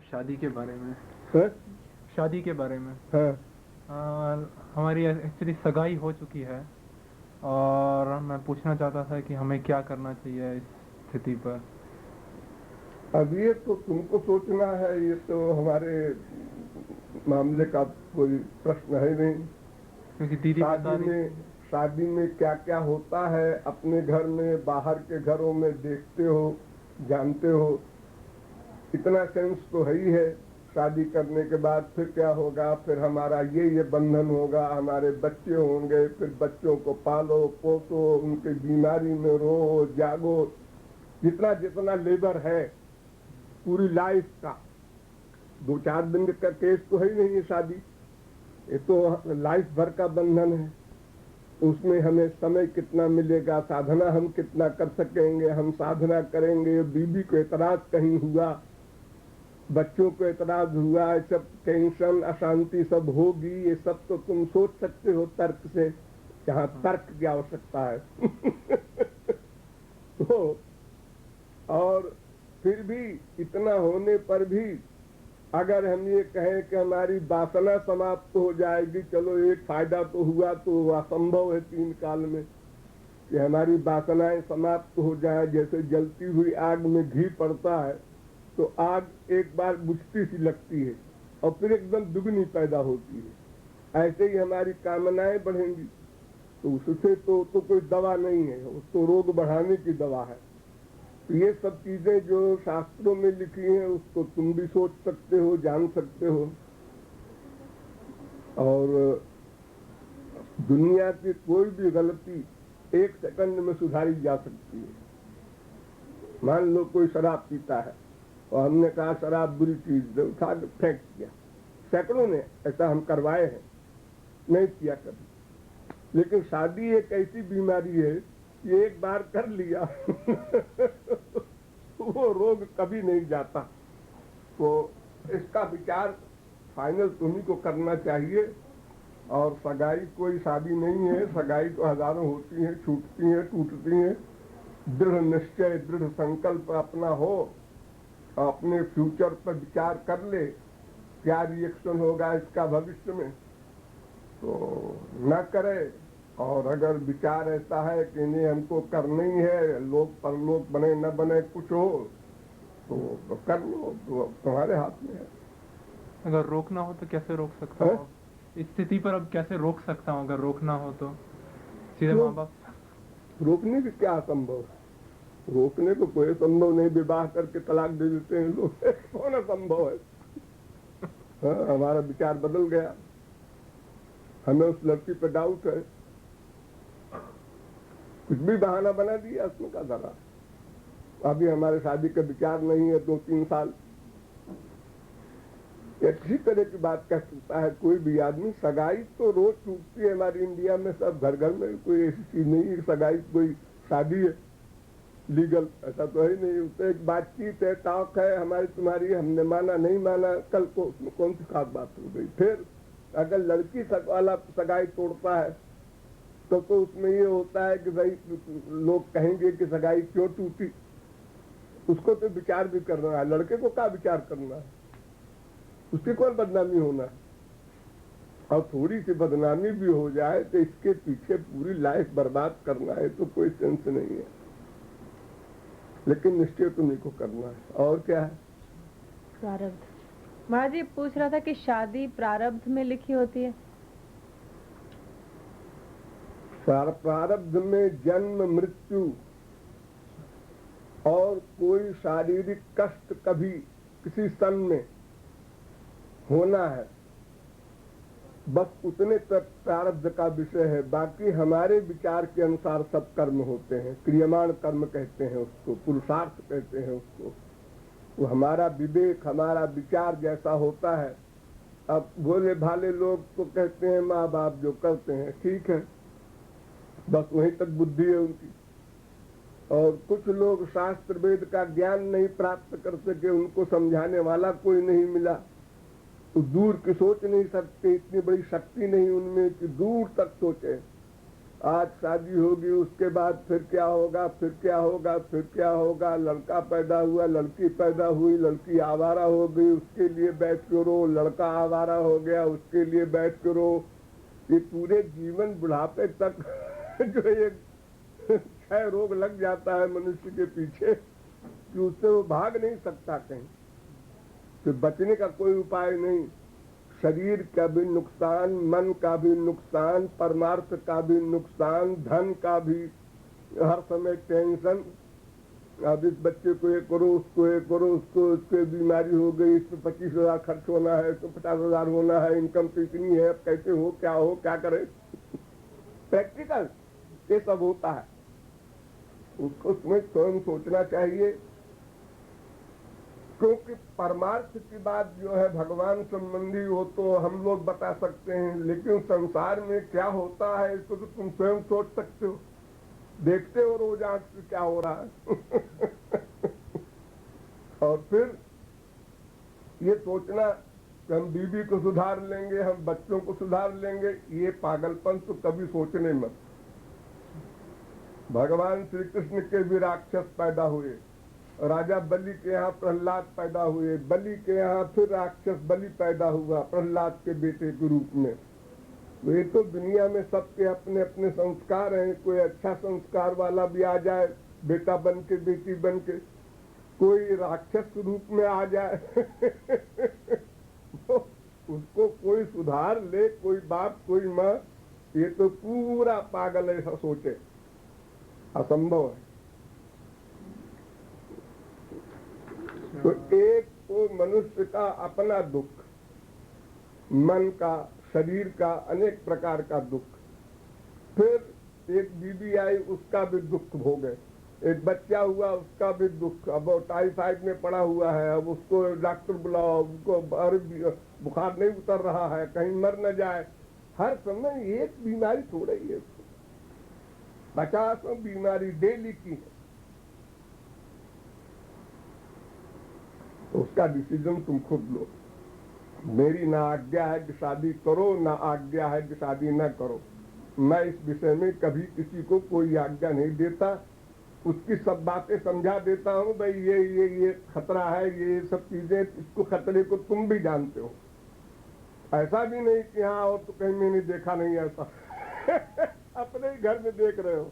शादी के बारे में। है? शादी के बारे में। हाँ। हमारी एक्चुअली सगाई हो चुकी है और मैं पूछना चाहता था कि हमें क्या करना चाहिए इस स्थिति पर। अब ये तो तुमको सोचना है, ये तो हमारे मामले का कोई प्रश्न है नहीं। क्योंकि दीदी बता रही शादी में क्या क्या होता है अपने घर में, बाहर के घरों में देखते हो, जानते हो। इतना सेंस तो है ही है। शादी करने के बाद फिर क्या होगा, फिर हमारा ये बंधन होगा, हमारे बच्चे होंगे, फिर बच्चों को पालो पोसो, उनकी बीमारी में रहो जागो, जितना जितना लेबर है पूरी लाइफ का। 2-4 दिन का केस तो है ही नहीं है शादी, ये तो लाइफ भर का बंधन है। उसमें हमें समय कितना मिलेगा, साधना हम कितना कर सकेंगे, हम साधना करेंगे, बीबी को एतराज कहीं हुआ, बच्चों को एतराज हुआ, सब टेंशन अशांति सब होगी, ये सब तो तुम सोच सकते हो तर्क से, जहाँ तर्क की आवश्यकता है। तो और फिर भी इतना होने पर भी अगर हम ये कहें कि हमारी वासना समाप्त हो जाएगी, चलो एक फायदा तो हुआ, तो असंभव है 3 काल में कि हमारी वासनाएं समाप्त हो जाए। जैसे जलती हुई आग में घी पड़ता है तो आग एक बार बुझती सी लगती है और फिर एकदम दुगनी पैदा होती है। ऐसे ही हमारी कामनाएं बढ़ेंगी, तो उससे तो कोई दवा नहीं है, तो रोग बढ़ाने की दवा है। तो ये सब चीजें जो शास्त्रों में लिखी हैं उसको तुम भी सोच सकते हो, जान सकते हो। और दुनिया की कोई भी गलती 1 सेकंड में सुधारी जा सकती है। मान लो कोई शराब पीता है और हमने कहा शराब बुरी चीज, उठा के फेंक दिया। सैकड़ों ने ऐसा हम करवाए हैं, नहीं किया कभी। लेकिन शादी एक ऐसी बीमारी है, ये एक बार कर लिया वो रोग कभी नहीं जाता। तो इसका विचार फाइनल तुम्ही को करना चाहिए। और सगाई कोई शादी नहीं है, सगाई तो हजारों होती हैं, छूटती हैं, टूटती हैं। दृढ़ निश्चय, दृढ़ संकल्प अपना हो, अपने फ्यूचर पर विचार कर ले क्या रिएक्शन होगा इसका भविष्य में, तो न करे। और अगर विचार ऐसा है कि नहीं हमको करना ही है, लोग परलोक बने न बने कुछ हो, तो कर लो, तो तुम्हारे हाथ में है। अगर रोकना हो तो कैसे रोक सकता हूँ इस स्थिति पर? अब कैसे रोक सकता हूँ अगर रोकना हो तो? सीधे माँ बाप रोकने की क्या असंभव है? रोकने को कोई संभव नहीं, विवाह करके तलाक दे देते हैं लोग। कौन असंभव है? हमारा विचार बदल गया, हमें उस लड़की पर डाउट है, कुछ भी बहाना बना दिया, उसमें का धरा। अभी हमारे शादी का विचार नहीं है 2-3 साल। इसी तरह की बात कह सकता है कोई भी आदमी। सगाई तो रोज टूटती है हमारी इंडिया में, सब घर घर में, कोई ऐसी चीज नहीं है सगाई कोई शादी है लीगल, ऐसा तो है नहीं। उससे एक बातचीत है, टॉक है हमारी तुम्हारी, हमने माना नहीं माना, कल को उसमें कौन सी खास बात हो गई। फिर अगर लड़की वाला सगाई तोड़ता है तो उसमें ये होता है कि भाई लोग कहेंगे कि सगाई क्यों टूटी, उसको तो विचार भी करना है। लड़के को क्या विचार करना है, उसकी कौन बदनामी होना है। और थोड़ी सी बदनामी भी हो जाए तो इसके पीछे पूरी लाइफ बर्बाद करना है, तो कोई सेंस नहीं है। लेकिन निश्चय तुम्हीं को करना है। और क्या है? प्रारब्ध। महाराज जी पूछ रहा था कि शादी प्रारब्ध में लिखी होती है? प्रारब्ध में जन्म मृत्यु और कोई शारीरिक कष्ट कभी किसी सन में होना है, बस उतने तक प्रारब्ध का विषय है। बाकी हमारे विचार के अनुसार सब कर्म होते हैं, क्रियमाण कर्म कहते हैं उसको, पुरुषार्थ कहते हैं उसको। वो हमारा विवेक, हमारा विचार जैसा होता है। अब भोले भाले लोग तो कहते हैं माँ बाप जो करते हैं ठीक है, बस वहीं तक बुद्धि है उनकी। और कुछ लोग शास्त्र वेद का ज्ञान नहीं प्राप्त कर सके, उनको समझाने वाला कोई नहीं मिला, तो दूर की सोच नहीं सकते, इतनी बड़ी शक्ति नहीं उनमें कि दूर तक सोचे। आज शादी होगी, उसके बाद फिर क्या होगा, फिर क्या होगा, फिर क्या होगा, लड़का पैदा हुआ, लड़की पैदा हुई, लड़की आवारा हो गई, उसके लिए बैठ के रो, लड़का आवारा हो गया, उसके लिए बैठ के रो। ये पूरे जीवन बुढ़ापे तक जो ये क्षय रोग लग जाता है मनुष्य के पीछे कि उससे वो भाग नहीं सकता कहीं, तो बचने का कोई उपाय नहीं। शरीर का भी नुकसान, मन का भी नुकसान, परमार्थ का भी नुकसान, धन का भी हर समय टेंशन। अब इस बच्चे को ये करो, उसको ये करो, उसको बीमारी हो गई, इसमें 25,000 खर्च होना है, इसमें 50,000 होना है, इनकम तो इतनी है, अब कैसे हो, क्या करे। प्रैक्टिकल ये सब होता है, उसको स्वयं सोचना चाहिए। क्योंकि परमार्थ की बात जो है भगवान संबंधी हो तो हम लोग बता सकते हैं, लेकिन संसार में क्या होता है इसको तो तुम स्वयं सोच सकते हो, देखते हो रोज आंख से क्या हो रहा है। और फिर ये सोचना कि हम बीवी को सुधार लेंगे, हम बच्चों को सुधार लेंगे, ये पागलपन तो कभी सोचने मत। भगवान श्री कृष्ण के भी राक्षस पैदा हुए, राजा बलि के यहाँ प्रहलाद पैदा हुए, बलि के यहाँ फिर राक्षस बलि पैदा हुआ प्रहलाद के बेटे के रूप में। ये तो दुनिया में सबके अपने अपने संस्कार हैं, कोई अच्छा संस्कार वाला भी आ जाए बेटा बन के, बेटी बन के, कोई राक्षस रूप में आ जाए तो उसको कोई सुधार ले, कोई बाप कोई माँ, ये तो पूरा पागल ऐसा सोचे, असंभव है। तो एक तो मनुष्य का अपना दुख, मन का, शरीर का, अनेक प्रकार का दुख, फिर एक बीबी आई उसका भी दुख भोगे, एक बच्चा हुआ उसका भी दुख, अब वो टाइफाइड में पड़ा हुआ है, अब उसको डॉक्टर बुलाओ, उसको बुखार नहीं उतर रहा है, कहीं मर न जाए। हर समय एक बीमारी थोड़ा ही है, 50 बीमारी डेली की है। तो उसका डिसीजन तुम खुद लो। मेरी ना आज्ञा है कि शादी करो, ना आज्ञा है कि शादी न करो। मैं इस विषय में कभी किसी को कोई आज्ञा नहीं देता, उसकी सब बातें समझा देता हूँ, भाई ये खतरा है, ये सब चीजें, इसको खतरे को तुम भी जानते हो। ऐसा भी नहीं कि हाँ और तो कहीं मैंने देखा नहीं ऐसा अपने ही घर में देख रहे हो।